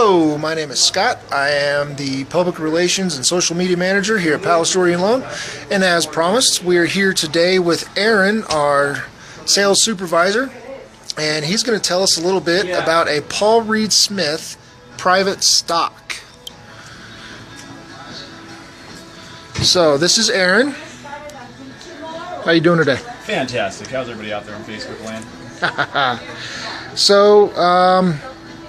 Hello, my name is Scott. I am the Public Relations and Social Media Manager here at Palestinian Loan. And as promised, we are here today with Aaron, our Sales Supervisor. And he's going to tell us a little bit about a Paul Reed Smith private stock. So, this is Aaron. How you doing today? Fantastic. How's everybody out there on Facebook land? So,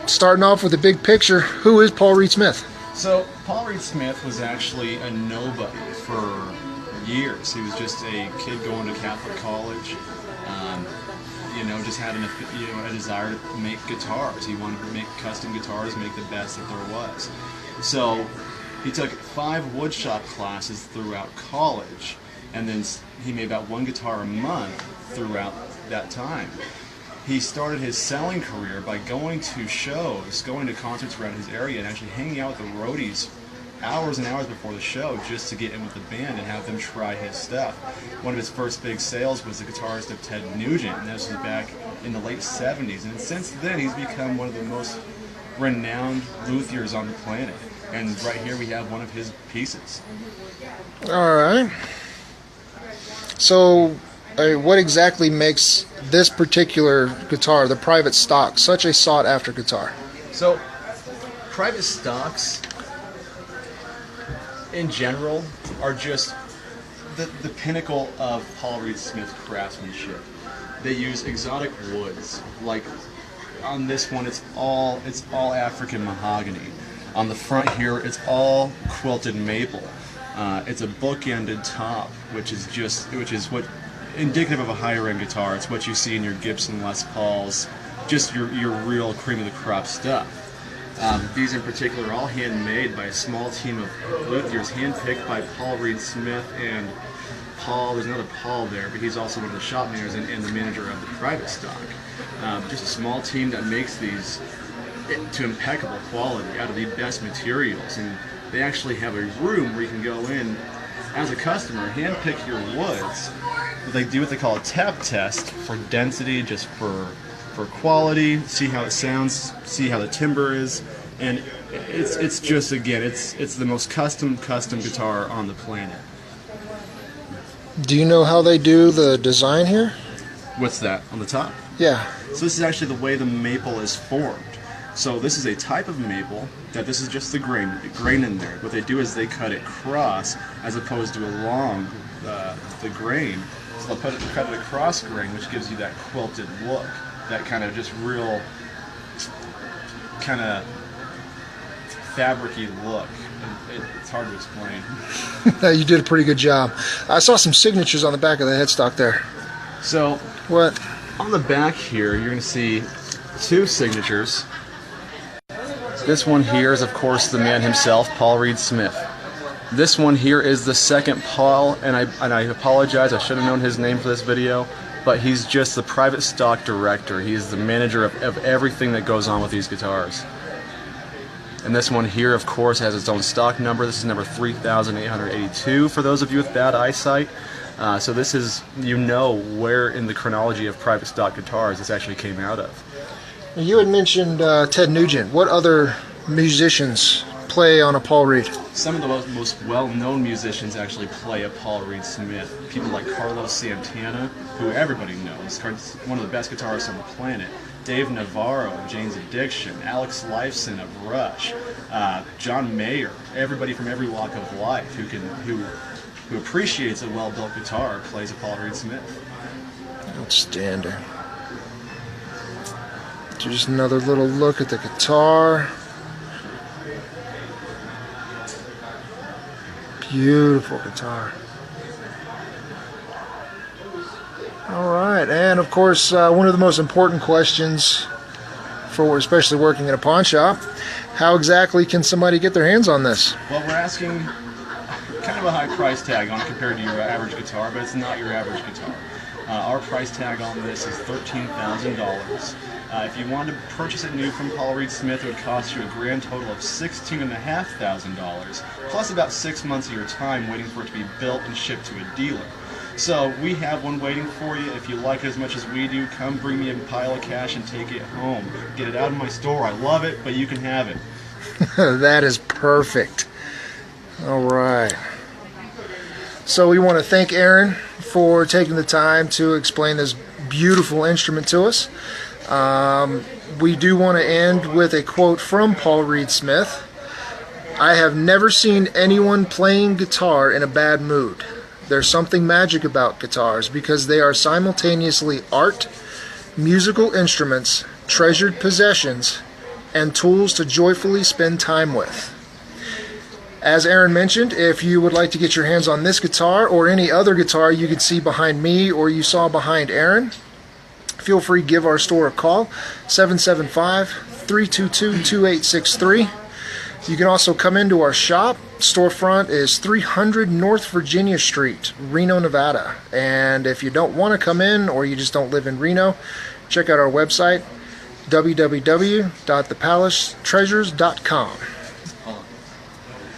starting off with the big picture, who is Paul Reed Smith? So, Paul Reed Smith was actually a nobody for years. He was just a kid going to Catholic college. Just had a desire to make guitars. He wanted to make custom guitars, make the best that there was. So, he took 5 woodshop classes throughout college, and then he made about 1 guitar a month throughout that time. He started his selling career by going to shows, going to concerts around his area, and actually hanging out with the roadies hours and hours before the show just to get in with the band and have them try his stuff. One of his first big sales was the guitarist of Ted Nugent, and this was back in the late 70s. And since then, he's become one of the most renowned luthiers on the planet. And right here we have one of his pieces. All right. So, what exactly makes this particular guitar, the private stock, such a sought-after guitar? So, private stocks, in general, are just the pinnacle of Paul Reed Smith craftsmanship. They use exotic woods. Like on this one, it's all African mahogany. On the front here, it's all quilted maple. It's a bookended top, which is what indicative of a higher end guitar. It's what you see in your Gibson Les Pauls, just your real cream of the crop stuff. These in particular are all handmade by a small team of luthiers, handpicked by Paul Reed Smith and Paul. There's another Paul there, but he's also one of the shop managers and the manager of the private stock. Just a small team that makes these to impeccable quality out of the best materials, and they actually have a room where you can go in as a customer, handpick your woods. They do what they call a tap test for density, just for quality, see how it sounds, see how the timbre is, and it's just, again, it's the most custom guitar on the planet. Do you know how they do the design here? What's that on the top? Yeah. So this is actually the way the maple is formed. So this is a type of maple that this is just the grain in there. What they do is they cut it cross as opposed to along the grain. So they'll cut it across grain, which gives you that quilted look, that kind of just real kind of fabric-y look. It's hard to explain. You did a pretty good job. I saw some signatures on the back of the headstock there. So what? On the back here, you're going to see 2 signatures. This one here is, of course, the man himself, Paul Reed Smith. This one here is the second Paul, and I apologize, I should have known his name for this video, but he's just the private stock director. He's the manager of everything that goes on with these guitars. And this one here, of course, has its own stock number. This is number 3882 for those of you with bad eyesight. So this is, where in the chronology of private stock guitars this actually came out of. You had mentioned Ted Nugent. What other musicians play on a Paul Reed? Some of the most well-known musicians actually play a Paul Reed Smith. People like Carlos Santana, who everybody knows, one of the best guitarists on the planet. Dave Navarro of Jane's Addiction, Alex Lifeson of Rush, John Mayer. Everybody from every walk of life who appreciates a well-built guitar plays a Paul Reed Smith. Outstanding. Just another little look at the guitar. Beautiful guitar. All right, and of course, one of the most important questions for especially working in a pawn shop: how exactly can somebody get their hands on this? Well, we're asking kind of a high price tag on it compared to your average guitar, but it's not your average guitar. Our price tag on this is $13,000. If you wanted to purchase it new from Paul Reed Smith, it would cost you a grand total of $16,500, plus about 6 months of your time waiting for it to be built and shipped to a dealer. So we have one waiting for you. If you like it as much as we do, come bring me a pile of cash and take it home. Get it out of my store. I love it, but you can have it. That is perfect. All right. So we want to thank Aaron for taking the time to explain this beautiful instrument to us. We do want to end with a quote from Paul Reed Smith. I have never seen anyone playing guitar in a bad mood. There's something magic about guitars because they are simultaneously art, musical instruments, treasured possessions, and tools to joyfully spend time with. As Aaron mentioned, if you would like to get your hands on this guitar or any other guitar you could see behind me or you saw behind Aaron, feel free to give our store a call, 775-322-2863. You can also come into our shop. Storefront is 300 North Virginia Street, Reno, Nevada. And if you don't want to come in or you just don't live in Reno, check out our website, www.thepalacetreasures.com. I'm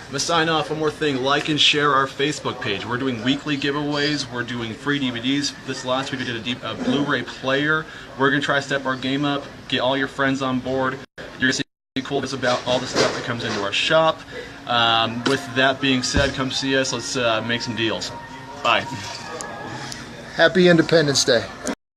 going to sign off. One more thing, like and share our Facebook page. We're doing weekly giveaways. We're doing free DVDs. This last week we did a Blu-ray player. We're going to try to step our game up, get all your friends on board. You're going to see cool things about all the stuff that comes into our shop. With that being said, come see us. Let's make some deals. Bye. Happy Independence Day.